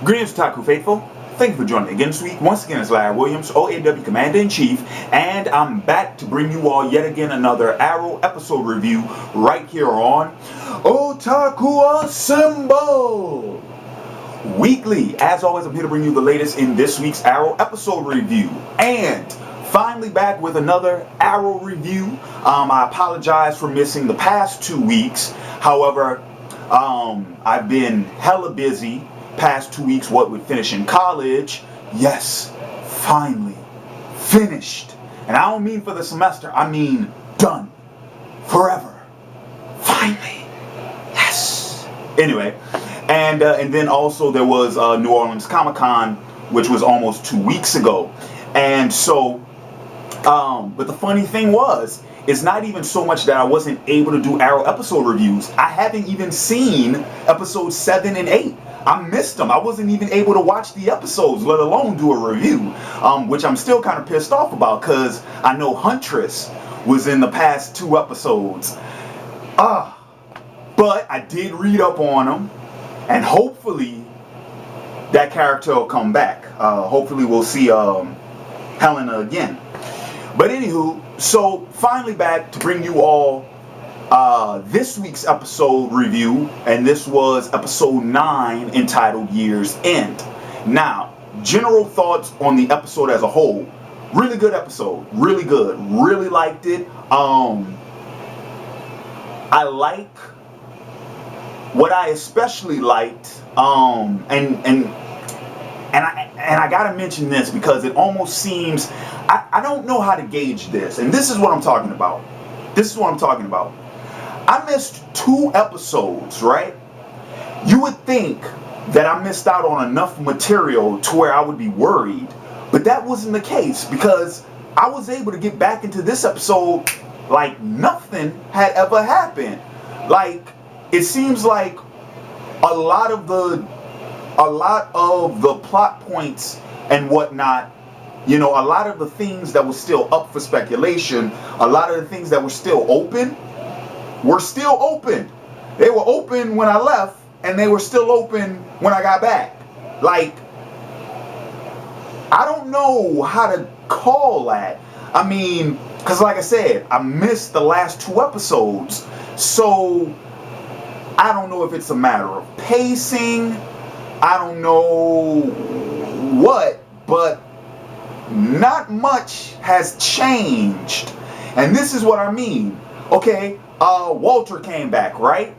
Greetings, Taku Faithful. Thank you for joining me again this week. Once again, it's Larry Williams, OAW Commander-in-Chief, and I'm back to bring you all yet again another Arrow episode review right here on Otaku Assemble! Weekly. As always, I'm here to bring you the latest in this week's Arrow episode review. And finally back with another Arrow review. I apologize for missing the past 2 weeks. However, I've been hella busy past 2 weeks, what with finishing college. Yes, finally finished. And I don't mean for the semester, I mean done. Forever. Finally. Yes. Anyway, and then also there was New Orleans Comic-Con, which was almost 2 weeks ago. And so, but the funny thing was, it's not even so much that I wasn't able to do Arrow episode reviews. I haven't even seen episodes 7 and 8. I missed them. I wasn't even able to watch the episodes, let alone do a review, which I'm still kind of pissed off about because I know Huntress was in the past 2 episodes. But I did read up on them, and hopefully that character will come back. Hopefully we'll see Helena again. But anywho, so finally back to bring you all this week's episode review, and this was episode 9 entitled Year's End. Now, general thoughts on the episode as a whole. Really good episode. Really good. Really liked it. I like what I especially liked, and I gotta mention this because it almost seems I don't know how to gauge this, and this is what I'm talking about. I missed 2 episodes, right? You would think that I missed out on enough material to where I would be worried, but that wasn't the case because I was able to get back into this episode like nothing had ever happened. Like, it seems like a lot of the plot points and whatnot, you know, a lot of the things that were still up for speculation, a lot of the things that were still open, were still open. They were open when I left, and they were still open when I got back. Like, I don't know how to call that. I mean, because like I said, I missed the last 2 episodes, so I don't know if it's a matter of pacing, I don't know what, but not much has changed. And this is what I mean. Okay, Walter came back, right?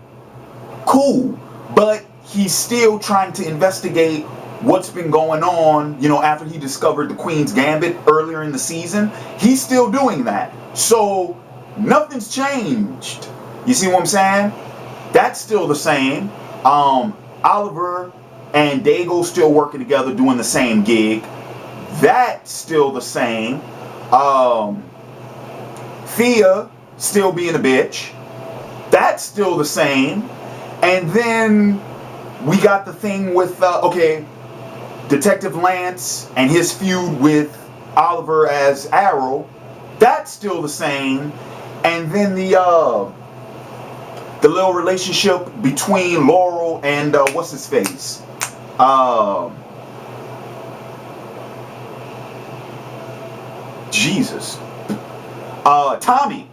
Cool. But he's still trying to investigate what's been going on, you know, after he discovered the Queen's Gambit earlier in the season. He's still doing that. So, nothing's changed. You see what I'm saying? That's still the same. Oliver and Dago still working together doing the same gig. That's still the same. Thea still being a bitch. That's still the same. And then we got the thing with Detective Lance and his feud with Oliver as Arrow. That's still the same. And then the little relationship between Laurel and what's his face? Jesus. Tommy.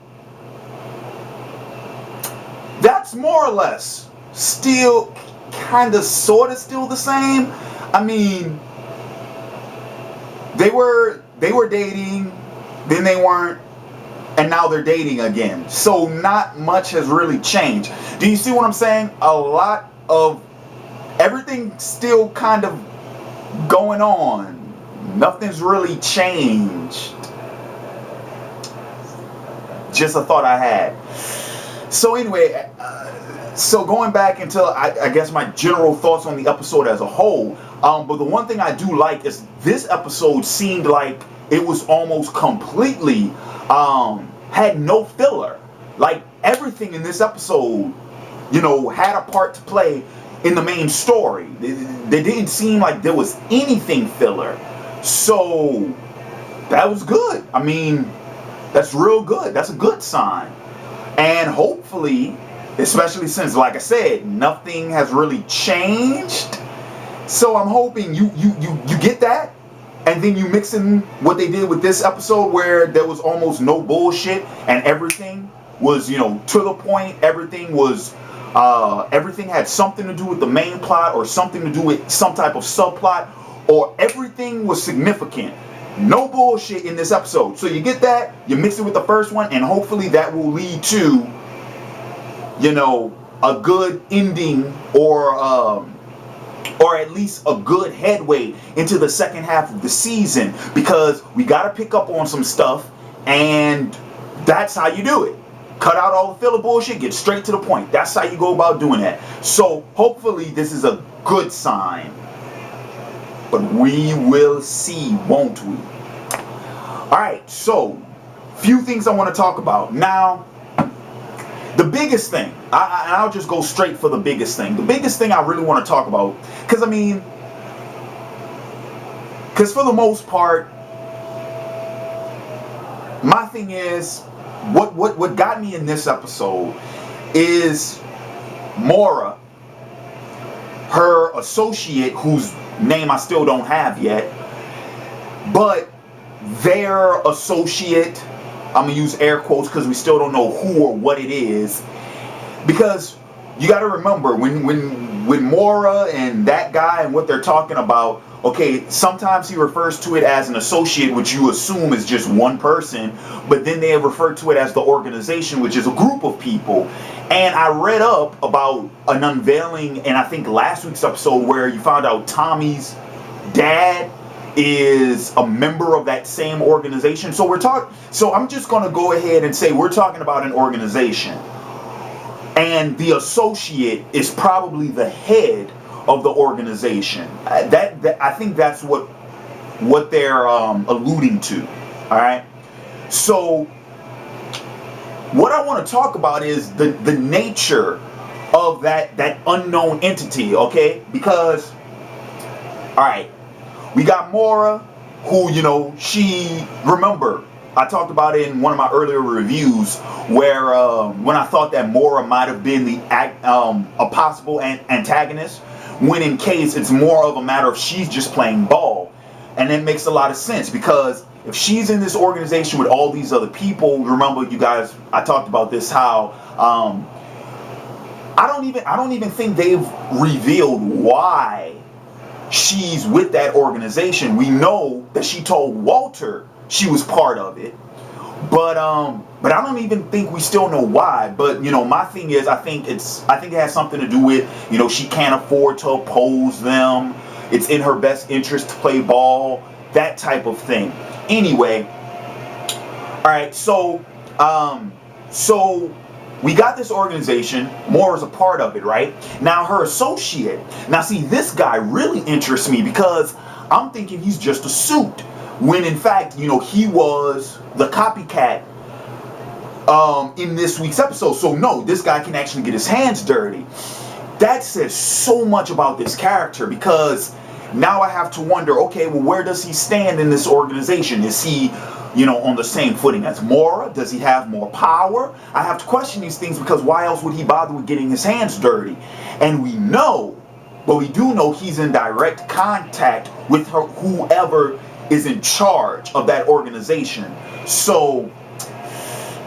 That's more or less still kind of sort of still the same. I mean, they were dating, then they weren't, and now they're dating again. So not much has really changed. Do you see what I'm saying? A lot of everything still kind of going on. Nothing's really changed. Just a thought I had. So anyway, so going back into, I guess, my general thoughts on the episode as a whole. But the one thing I do like is this episode seemed like it was almost completely, had no filler. Like, everything in this episode, you know, had a part to play in the main story. They didn't seem like there was anything filler. So, that was good. I mean, that's real good. That's a good sign. And hopefully, especially since, like I said, nothing has really changed, So I'm hoping you get that, and then you mix in what they did with this episode, where there was almost no bullshit and everything was, you know, to the point. Everything was everything had something to do with the main plot, or something to do with some type of subplot, or everything was significant. No bullshit in this episode. So you get that, you mix it with the first one, and hopefully that will lead to, you know, a good ending, or at least a good headway into the second half of the season, because we got to pick up on some stuff, and that's how you do it. Cut out all the filler bullshit, get straight to the point. That's how you go about doing that. So hopefully this is a good sign, but we will see, won't we? Alright, so few things I want to talk about. Now, the biggest thing, I'll just go straight for the biggest thing. The biggest thing I really want to talk about, because for the most part, my thing is, what got me in this episode is Mora, her associate, whose name I still don't have yet, but their associate, I'm going to use air quotes because we still don't know who or what it is. Because you got to remember, when Mora and that guy and what they're talking about, okay, sometimes he refers to it as an associate, which you assume is just one person, but then they refer to it as the organization, which is a group of people. And I read up about an unveiling in, I think, last week's episode, where you found out Tommy's dad is a member of that same organization. So I'm just going to go ahead and say we're talking about an organization, and the associate is probably the head of the organization. I think that's what they're alluding to. All right. So what I want to talk about is the nature of that unknown entity. Okay, because all right. We got Mora, who, you know, remember, I talked about it in one of my earlier reviews, where when I thought that Mora might have been a possible antagonist, when in case it's more of a matter of she's just playing ball. And it makes a lot of sense, because if she's in this organization with all these other people, remember, you guys, I talked about this, how I don't even think they've revealed why she's with that organization. We know that she told Walter she was part of it, but I don't even think we still know why. But, you know, my thing is, I think it has something to do with, you know, she can't afford to oppose them. It's in her best interest to play ball, that type of thing. Anyway, all right, so we got this organization. Mora's a part of it, right? Now, her associate. Now, see, this guy really interests me, because I'm thinking he's just a suit, when in fact, you know, he was the copycat in this week's episode. So no, this guy can actually get his hands dirty. That says so much about this character, because now I have to wonder, okay, well, where does he stand in this organization? Is he, you know, on the same footing as Mora? Does he have more power? I have to question these things, because why else would he bother with getting his hands dirty? And we do know he's in direct contact with whoever is in charge of that organization. So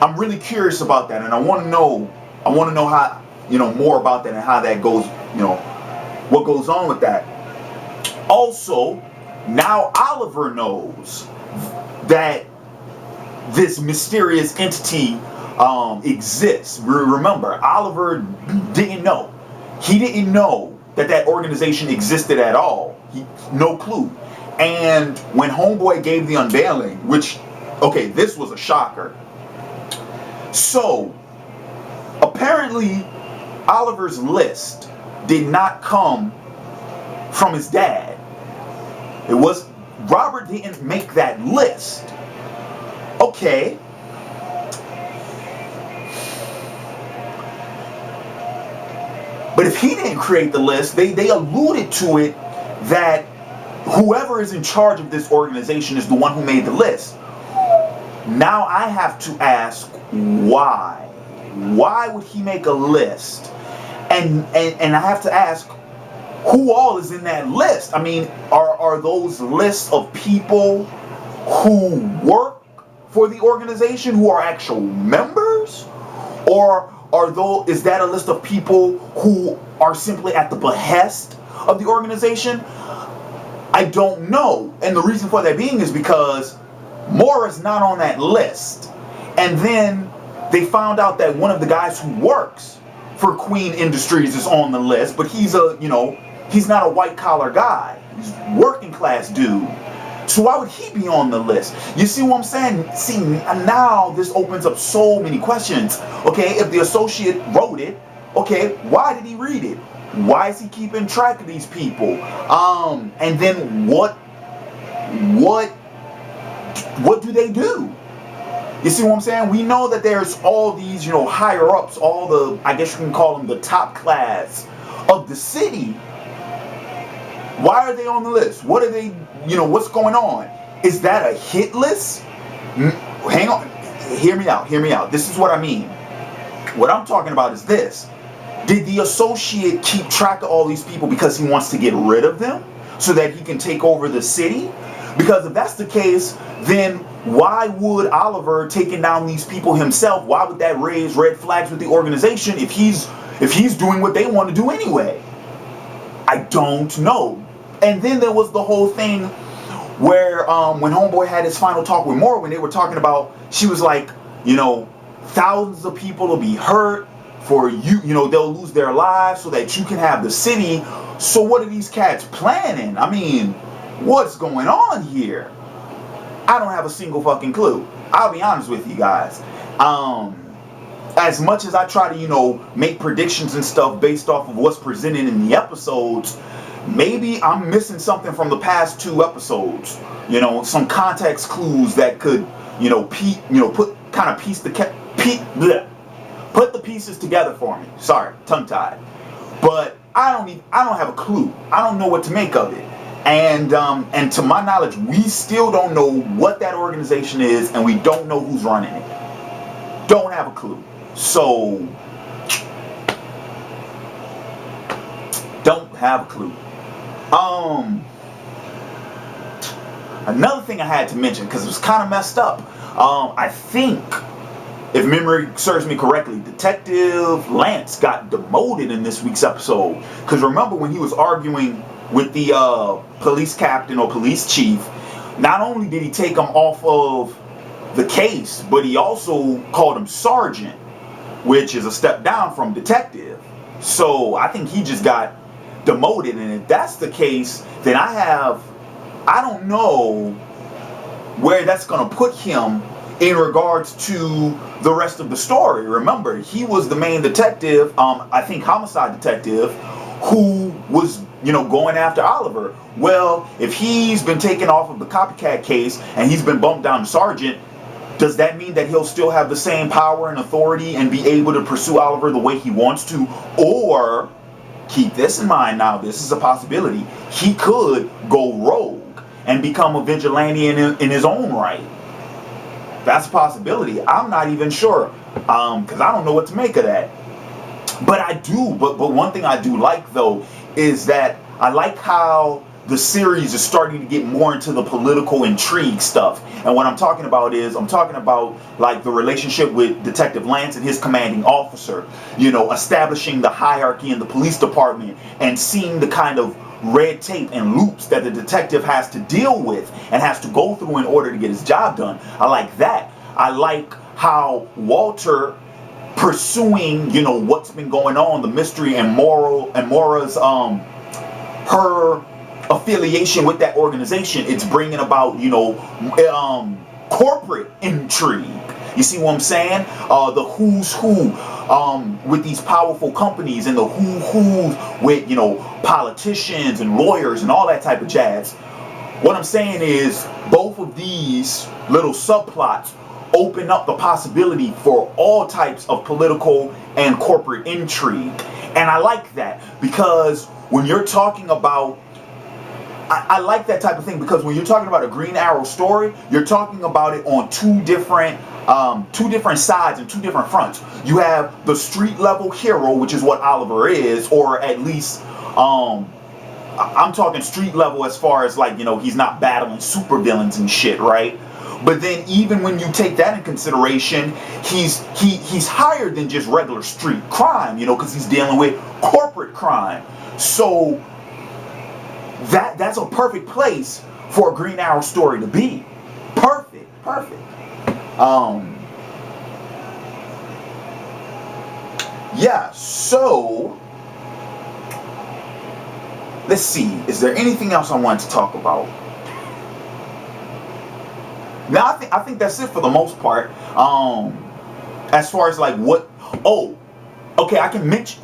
I'm really curious about that, and I want to know how, you know, more about that and how that goes, you know, what goes on with that. Also, now Oliver knows that this mysterious entity exists. Remember, Oliver didn't know. He didn't know that organization existed at all. No clue. And when Homeboy gave the unveiling, which, okay, this was a shocker. So, apparently, Oliver's list did not come from his dad. Robert didn't make that list. Okay. But if he didn't create the list, they alluded to it that whoever is in charge of this organization is the one who made the list. Now I have to ask, why? Why would he make a list? And I have to ask, who all is in that list? I mean, are those lists of people who work for the organization, who are actual members? Or is that a list of people who are simply at the behest of the organization? I don't know. And the reason for that being is because Mora's not on that list. And then they found out that one of the guys who works for Queen Industries is on the list, but he's he's not a white collar guy. He's a working class dude. So why would he be on the list? You see what I'm saying? See, now this opens up so many questions. Okay, if the associate wrote it, okay, why did he read it? Why is he keeping track of these people? And then what do they do? You see what I'm saying? We know that there's all these, higher ups, all the, I guess you can call them the top class of the city. Why are they on the list? What are they, what's going on? Is that a hit list? Hang on. Hear me out. This is what I mean. What I'm talking about is this. Did the associate keep track of all these people because he wants to get rid of them so that he can take over the city? Because if that's the case, then why would Oliver taking down these people himself, why would that raise red flags with the organization if he's doing what they want to do anyway? I don't know. And then there was the whole thing where when Homeboy had his final talk with Moore, when they were talking about, she was like, thousands of people will be hurt for you, they'll lose their lives so that you can have the city. So what are these cats planning? I mean, what's going on here? I don't have a single fucking clue. I'll be honest with you guys. As much as I try to, make predictions and stuff based off of what's presented in the episodes, maybe I'm missing something from the past 2 episodes. Some context clues that could, put the pieces together for me. Sorry, tongue-tied. But I don't have a clue. I don't know what to make of it. And to my knowledge, we still don't know what that organization is, and we don't know who's running it. Don't have a clue. So, don't have a clue. Another thing I had to mention, because it was kind of messed up. I think, if memory serves me correctly, Detective Lance got demoted in this week's episode. Because remember when he was arguing with the police captain or police chief, not only did he take him off of the case, but he also called him sergeant, which is a step down from detective. So I think he just got demoted. And if that's the case, then I don't know where that's going to put him in regards to the rest of the story. Remember, he was the main detective, I think homicide detective, who was, going after Oliver. Well, if he's been taken off of the copycat case and he's been bumped down to sergeant, does that mean that he'll still have the same power and authority and be able to pursue Oliver the way he wants to? Or, keep this in mind now, this is a possibility, he could go rogue and become a vigilante in his own right. That's a possibility. I'm not even sure, because I don't know what to make of that. But one thing I do like, though, is that I like how the series is starting to get more into the political intrigue stuff. And what I'm talking about is, like the relationship with Detective Lance and his commanding officer, establishing the hierarchy in the police department and seeing the kind of red tape and loops that the detective has to deal with and has to go through in order to get his job done. I like that. I like how Walter pursuing, what's been going on, the mystery and Mora's her affiliation with that organization. It's bringing about, corporate intrigue. You see what I'm saying? The who's who with these powerful companies, and the who's with, politicians and lawyers and all that type of jazz. What I'm saying is both of these little subplots open up the possibility for all types of political and corporate intrigue. And I like that, because when you're talking about, I like that type of thing, because when you're talking about a Green Arrow story, you're talking about it on two different sides and 2 different fronts. You have the street level hero, which is what Oliver is, or at least I'm talking street level as far as like, he's not battling super villains and shit, right? But then even when you take that in consideration, he's higher than just regular street crime, because he's dealing with corporate crime. So that's a perfect place for a Green Arrow story to be. Perfect. Yeah, so let's see. Is there anything else I wanted to talk about? Now I think that's it for the most part. As far as like what? Oh, okay. I can mention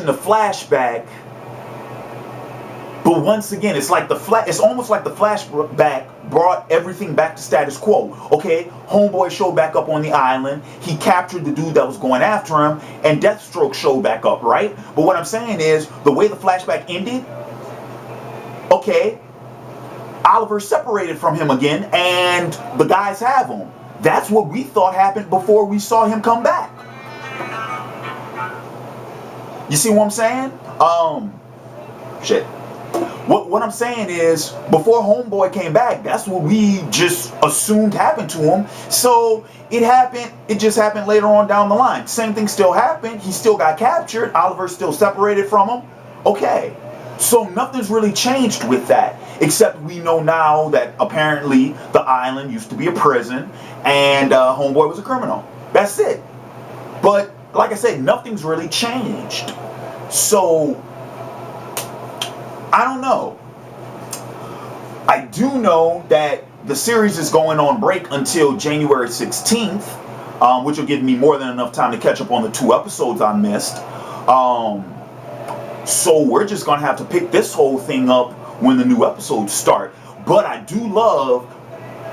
the flashback, but once again, it's like it's almost like the flashback brought everything back to status quo. Okay, Homeboy showed back up on the island. He captured the dude that was going after him, and Deathstroke showed back up, right? But what I'm saying is, the way the flashback ended, okay, Oliver separated from him again, and the guys have him. That's what we thought happened before we saw him come back. You see what I'm saying? Shit. What I'm saying is, before Homeboy came back, that's what we just assumed happened to him. So it happened. It just happened later on down the line. Same thing still happened. He still got captured. Oliver's still separated from him. Okay. So nothing's really changed with that, except we know now that apparently the island used to be a prison and Homeboy was a criminal. That's it. But like I said, nothing's really changed. So I don't know. I do know that the series is going on break until January 16th, which will give me more than enough time to catch up on the 2 episodes I missed. So we're just going to have to pick this whole thing up when the new episodes start. But I do love,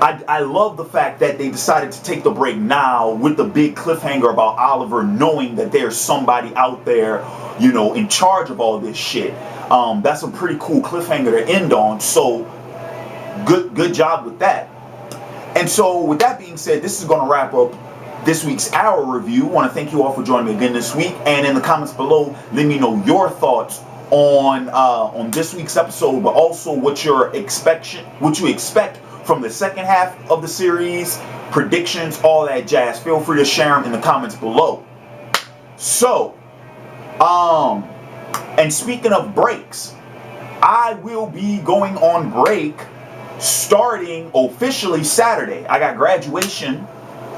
I love the fact that they decided to take the break now with the big cliffhanger about Oliver knowing that there's somebody out there, in charge of all this shit. That's a pretty cool cliffhanger to end on. So good job with that. And so with that being said, this is going to wrap up this week's Arrow review. I want to thank you all for joining me again this week. And in the comments below, let me know your thoughts on this week's episode, but also what you expect from the second half of the series, predictions, all that jazz. Feel free to share them in the comments below. So, and speaking of breaks, I will be going on break starting officially Saturday. I got graduation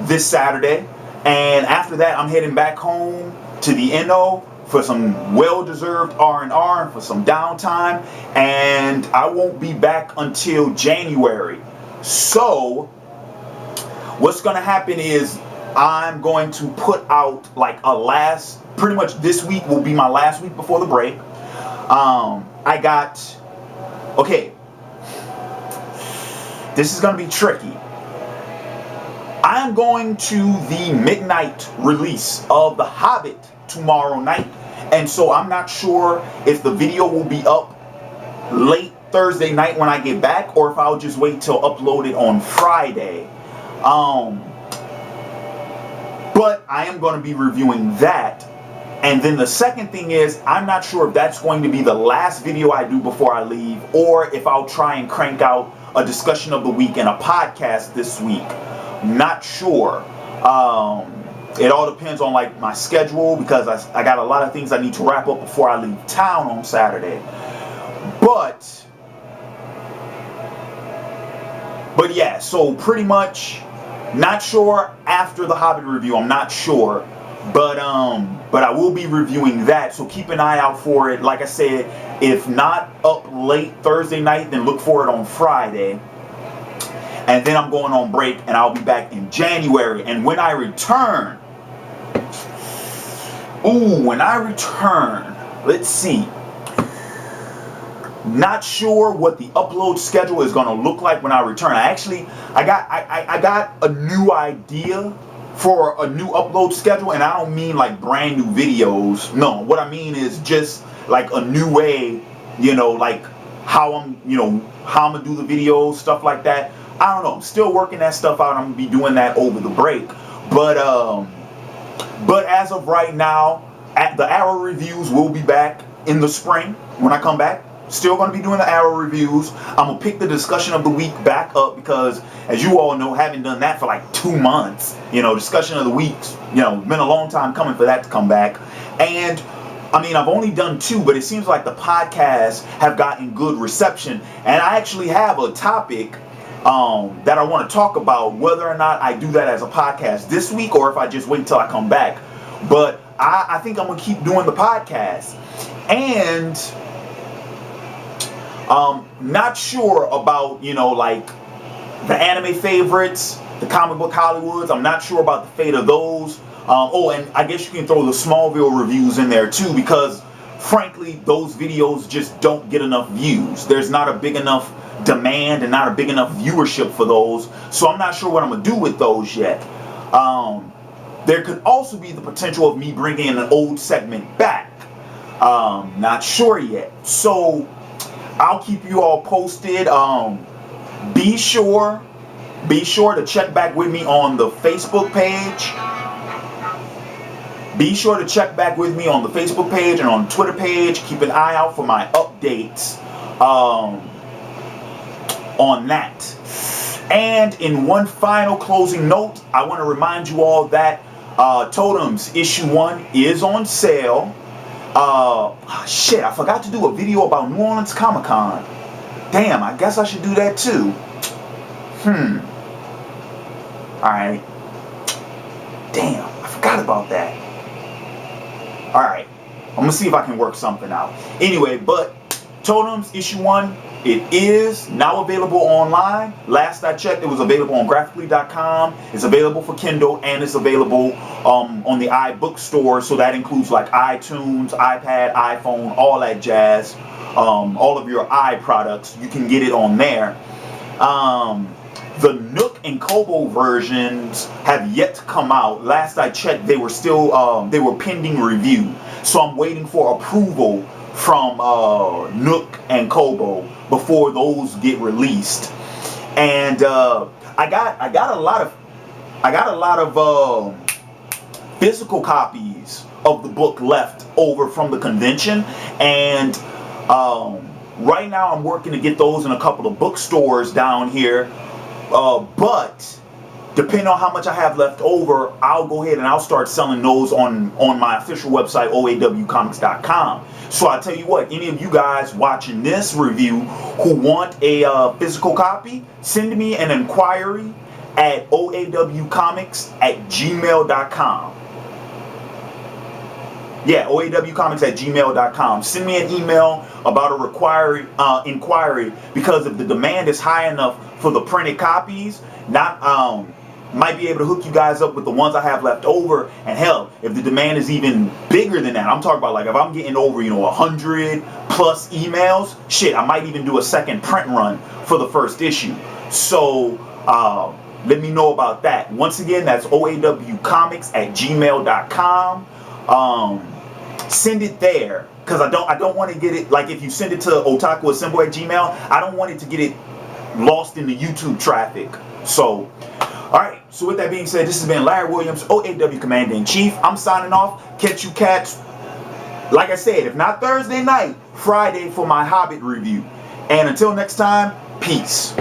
this Saturday, and after that I'm heading back home to the NO for some well-deserved R&R and for some downtime, and I won't be back until January. So what's going to happen is I'm going to put out like pretty much this week will be my last week before the break. Okay, this is going to be tricky. I'm going to the midnight release of The Hobbit tomorrow night, and so I'm not sure if the video will be up late Thursday night when I get back, or if I'll just wait till upload it on Friday. But I am going to be reviewing that. And then the second thing is, I'm not sure if that's going to be the last video I do before I leave, or if I'll try and crank out a discussion of the week and a podcast this week. Not sure. It all depends on like my schedule, because I got a lot of things I need to wrap up before I leave town on Saturday. But yeah, so pretty much not sure after the Hobbit review. I'm not sure. But I will be reviewing that, so keep an eye out for it. Like I said, if not up late Thursday night, then look for it on Friday. And then I'm going on break, and I'll be back in January. And when I return, let's see. Not sure what the upload schedule is going to look like when I return. I got a new idea for a new upload schedule, and I don't mean like brand new videos. No, what I mean is just like a new way, like how I'm gonna do the videos, stuff like that. I don't know. I'm still working that stuff out. I'm gonna be doing that over the break. But as of right now, the Arrow reviews will be back in the spring when I come back. Still going to be doing the Arrow reviews. I'm going to pick the discussion of the week back up because, as you all know, haven't done that for like 2 months. You know, discussion of the weeks, you know, been a long time coming for that to come back. And, I mean, I've only done 2, but it seems like the podcasts have gotten good reception. And I actually have a topic that I want to talk about, whether or not I do that as a podcast this week or if I just wait until I come back. But I think I'm going to keep doing the podcast. And not sure about, you know, like the anime favorites, the comic book Hollywoods. I'm not sure about the fate of those. Oh, and I guess you can throw the Smallville reviews in there too, because frankly, those videos just don't get enough views. There's not a big enough demand and not a big enough viewership for those. So I'm not sure what I'm going to do with those yet. There could also be the potential of me bringing in an old segment back. Not sure yet. So I'll keep you all posted. Be sure to check back with me on the Facebook page. Be sure to check back with me on the Facebook page and on the Twitter page. Keep an eye out for my updates on that. And in one final closing note, I want to remind you all that Totems issue 1 is on sale. Shit, I forgot to do a video about New Orleans Comic Con. Damn, I guess I should do that too. Alright. Damn, I forgot about that. Alright, I'm gonna see if I can work something out. Anyway, but Totems issue 1, it is now available online. Last I checked, it was available on graphically.com. It's available for Kindle, and it's available on the Ibookstore. So that includes like iTunes, iPad, iPhone, all that jazz. All of your products, you can get it on there. The Nook and Kobo versions have yet to come out. Last I checked, they were still they were pending review. So I'm waiting for approval from Nook and Kobo before those get released. And I got a lot of physical copies of the book left over from the convention, and right now I'm working to get those in a couple of bookstores down here. But depending on how much I have left over, I'll go ahead and I'll start selling those on my official website, oawcomics.com. So I tell you what, any of you guys watching this review who want a physical copy, send me an inquiry at oawcomics@gmail.com. Yeah, oawcomics@gmail.com. Send me an email about a inquiry, because if the demand is high enough for the printed copies, might be able to hook you guys up with the ones I have left over. And hell, if the demand is even bigger than that, I'm talking about like if I'm getting over 100 plus emails, shit, I might even do a second print run for the first issue. So let me know about that. Once again, that's oawcomics@gmail.com. Send it there, because I don't want to get it, like if you send it to otakuassemble@gmail, I don't want it to get it lost in the YouTube traffic. So alright, so with that being said, this has been Larry Williams, OAW Commander-in-Chief. I'm signing off. Catch you cats, like I said, if not Thursday night, Friday for my Hobbit review. And until next time, peace.